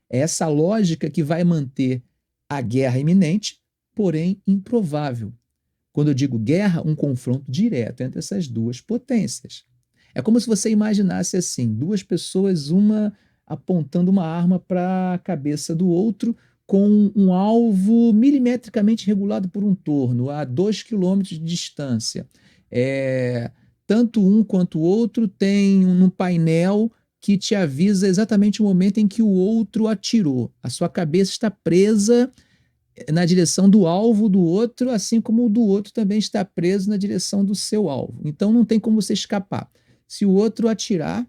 É essa lógica que vai manter a guerra iminente, porém improvável. Quando eu digo guerra, um confronto direto entre essas duas potências. É como se você imaginasse assim, duas pessoas, uma apontando uma arma para a cabeça do outro, com um alvo milimetricamente regulado por um torno, a 2 quilômetros de distância. É, tanto um quanto o outro tem um painel que te avisa exatamente o momento em que o outro atirou. A sua cabeça está presa na direção do alvo do outro, assim como o do outro também está preso na direção do seu alvo. Então não tem como você escapar. Se o outro atirar,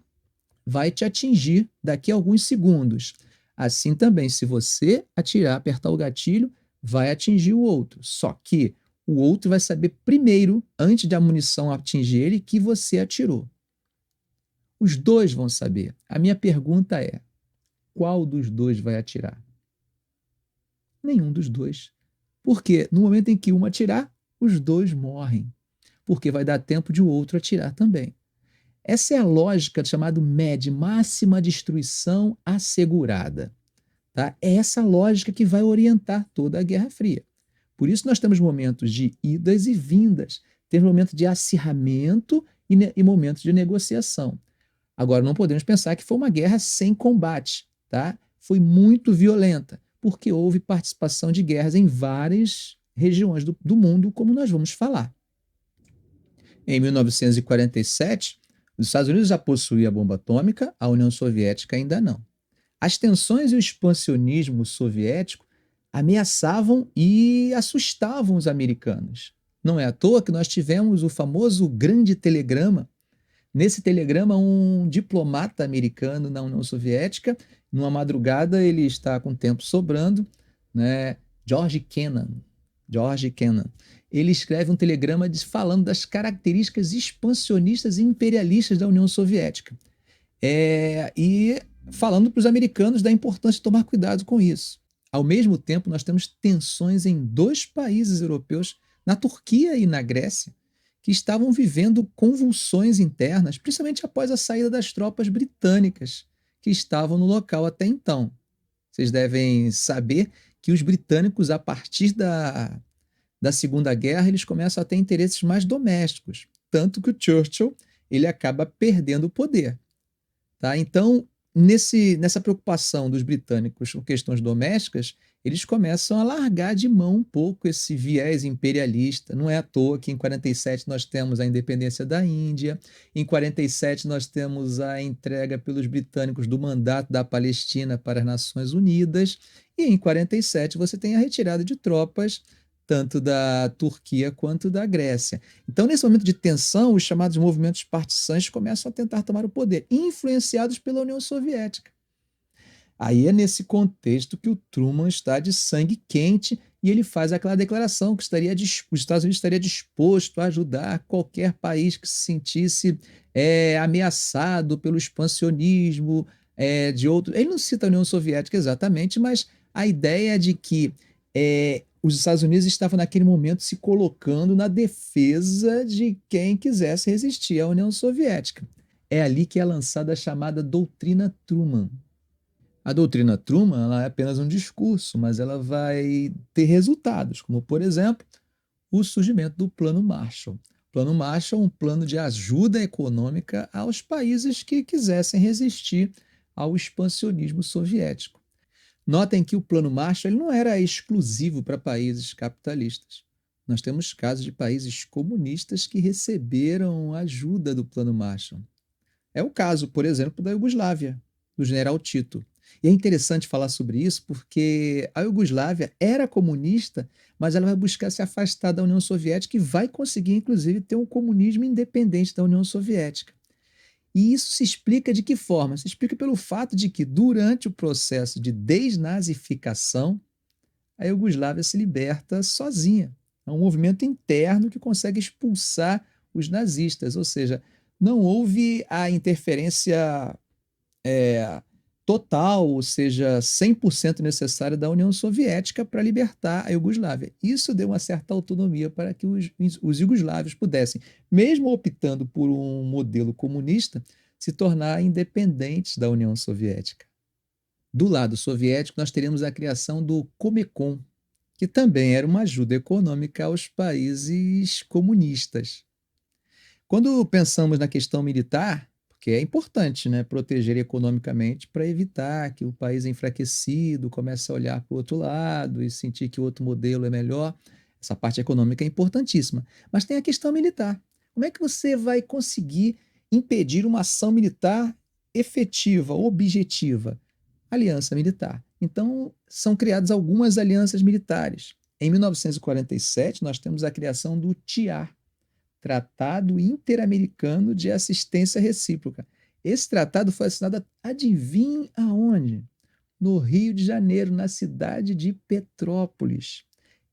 vai te atingir daqui a alguns segundos. Assim também, se você atirar, apertar o gatilho, vai atingir o outro. Só que o outro vai saber primeiro, antes da munição atingir ele, que você atirou. Os dois vão saber. A minha pergunta é: qual dos dois vai atirar? Nenhum dos dois. Porque no momento em que um atirar, os dois morrem. Porque vai dar tempo de o outro atirar também. Essa é a lógica chamada MED, máxima destruição assegurada. Tá? É essa lógica que vai orientar toda a Guerra Fria. Por isso nós temos momentos de idas e vindas, temos momentos de acirramento e momentos de negociação. Agora, não podemos pensar que foi uma guerra sem combate. Tá? Foi muito violenta, porque houve participação de guerras em várias regiões do mundo, como nós vamos falar. Em 1947, os Estados Unidos já possuíam a bomba atômica, a União Soviética ainda não. As tensões e o expansionismo soviético ameaçavam e assustavam os americanos. Não é à toa que nós tivemos o famoso Grande Telegrama. Nesse telegrama, um diplomata americano na União Soviética, numa madrugada, ele está com tempo sobrando, né? George Kennan. George Kennan. Ele escreve um telegrama falando das características expansionistas e imperialistas da União Soviética. E falando para os americanos da importância de tomar cuidado com isso. Ao mesmo tempo, nós temos tensões em dois países europeus, na Turquia e na Grécia, que estavam vivendo convulsões internas, principalmente após a saída das tropas britânicas que estavam no local até então. Vocês devem saber que os britânicos, a partir da Segunda Guerra, eles começam a ter interesses mais domésticos, tanto que o Churchill ele acaba perdendo o poder. Tá? Então, nessa preocupação dos britânicos com questões domésticas, eles começam a largar de mão um pouco esse viés imperialista. Não é à toa que em 47 nós temos a independência da Índia, em 47 nós temos a entrega pelos britânicos do mandato da Palestina para as Nações Unidas, e em 47 você tem a retirada de tropas tanto da Turquia quanto da Grécia. Então, nesse momento de tensão, os chamados movimentos partisãs começam a tentar tomar o poder, influenciados pela União Soviética. Aí é nesse contexto que o Truman está de sangue quente e ele faz aquela declaração que os Estados Unidos estaria disposto a ajudar qualquer país que se sentisse ameaçado pelo expansionismo de outro. Ele não cita a União Soviética exatamente, mas a ideia é de que os Estados Unidos estavam naquele momento se colocando na defesa de quem quisesse resistir à União Soviética. É ali que é lançada a chamada Doutrina Truman. A doutrina Truman ela é apenas um discurso, mas ela vai ter resultados, como, por exemplo, o surgimento do Plano Marshall. O Plano Marshall é um plano de ajuda econômica aos países que quisessem resistir ao expansionismo soviético. Notem que o Plano Marshall ele não era exclusivo para países capitalistas. Nós temos casos de países comunistas que receberam ajuda do Plano Marshall. É o caso, por exemplo, da Iugoslávia, do general Tito. E é interessante falar sobre isso porque a Iugoslávia era comunista, mas ela vai buscar se afastar da União Soviética e vai conseguir, inclusive, ter um comunismo independente da União Soviética. E isso se explica de que forma? Se explica pelo fato de que, durante o processo de desnazificação, a Iugoslávia se liberta sozinha. É um movimento interno que consegue expulsar os nazistas, ou seja, não houve a interferência total, ou seja, 100% necessária da União Soviética para libertar a Iugoslávia. Isso deu uma certa autonomia para que os iugoslávios pudessem, mesmo optando por um modelo comunista, se tornar independentes da União Soviética. Do lado soviético, nós teríamos a criação do Comecon, que também era uma ajuda econômica aos países comunistas. Quando pensamos na questão militar, porque é importante, né, proteger economicamente para evitar que o país enfraquecido comece a olhar para o outro lado e sentir que o outro modelo é melhor. Essa parte econômica é importantíssima. Mas tem a questão militar. Como é que você vai conseguir impedir uma ação militar efetiva, objetiva? Aliança militar. Então, são criadas algumas alianças militares. Em 1947, nós temos a criação do TIAR, Tratado Interamericano de Assistência Recíproca. Esse tratado foi assinado, adivinhe aonde? No Rio de Janeiro, na cidade de Petrópolis.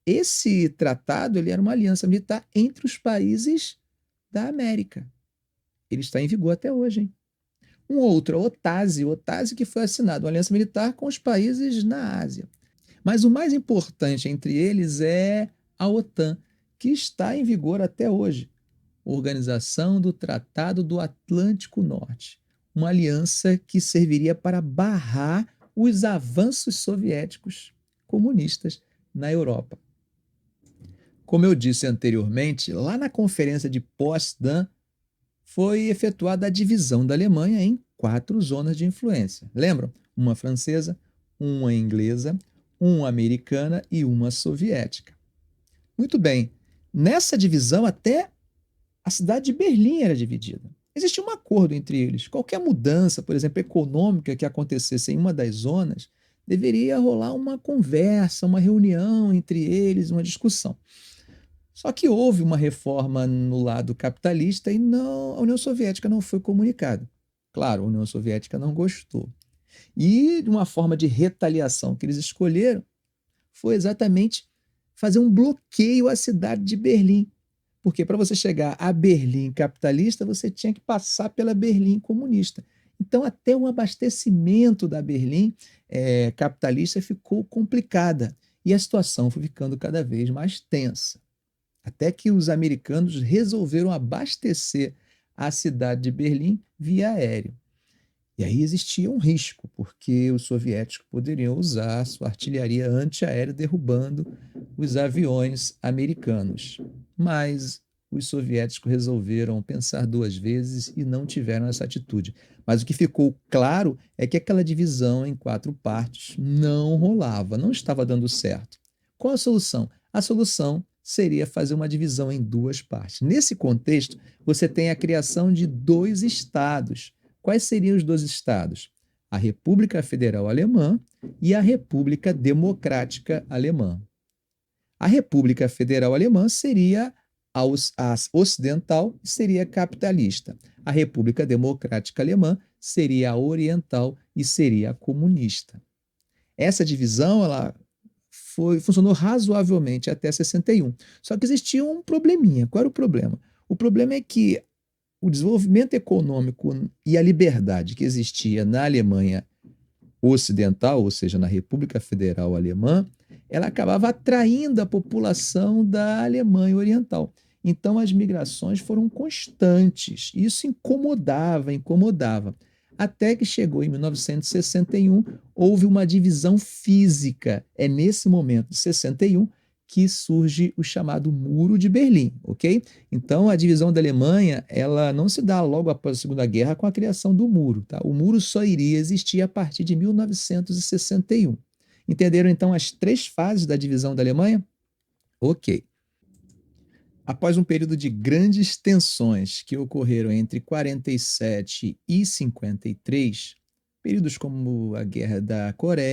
Esse tratado ele era uma aliança militar entre os países da América. Ele está em vigor até hoje, hein? Um outro, a OTASE que foi assinado, uma aliança militar com os países na Ásia. Mas o mais importante entre eles é a OTAN, que está em vigor até hoje. Organização do Tratado do Atlântico Norte, uma aliança que serviria para barrar os avanços soviéticos comunistas na Europa. Como eu disse anteriormente, lá na Conferência de Potsdam foi efetuada a divisão da Alemanha em 4 zonas de influência. Lembram? Uma francesa, uma inglesa, uma americana e uma soviética. Muito bem, nessa divisão até a cidade de Berlim era dividida. Existia um acordo entre eles. Qualquer mudança, por exemplo, econômica que acontecesse em uma das zonas, deveria rolar uma conversa, uma reunião entre eles, uma discussão. Só que houve uma reforma no lado capitalista e não, a União Soviética não foi comunicada. Claro, a União Soviética não gostou. E de uma forma de retaliação que eles escolheram foi exatamente fazer um bloqueio à cidade de Berlim. Porque para você chegar a Berlim capitalista, você tinha que passar pela Berlim comunista. Então, até o abastecimento da Berlim capitalista ficou complicada. E a situação foi ficando cada vez mais tensa. Até que os americanos resolveram abastecer a cidade de Berlim via aéreo. E aí existia um risco, porque os soviéticos poderiam usar sua artilharia antiaérea derrubando os aviões americanos. Mas os soviéticos resolveram pensar 2 vezes e não tiveram essa atitude. Mas o que ficou claro é que aquela divisão em 4 partes não rolava, não estava dando certo. Qual a solução? A solução seria fazer uma divisão em 2 partes. Nesse contexto, você tem a criação de 2 estados. Quais seriam os 2 estados? A República Federal Alemã e a República Democrática Alemã. A República Federal Alemã seria a ocidental e seria capitalista. A República Democrática Alemã seria a oriental e seria a comunista. Essa divisão ela funcionou razoavelmente até 61. Só que existia um probleminha. Qual era o problema? O problema é que o desenvolvimento econômico e a liberdade que existia na Alemanha ocidental, ou seja, na República Federal Alemã, ela acabava atraindo a população da Alemanha Oriental. Então as migrações foram constantes. Isso incomodava. Até que chegou em 1961, houve uma divisão física. É nesse momento de 61 que surge o chamado Muro de Berlim, ok? Então, a divisão da Alemanha, ela não se dá logo após a Segunda Guerra com a criação do muro, tá? O muro só iria existir a partir de 1961. Entenderam, então, as 3 fases da divisão da Alemanha? Ok. Após um período de grandes tensões que ocorreram entre 47 e 53, períodos como a Guerra da Coreia,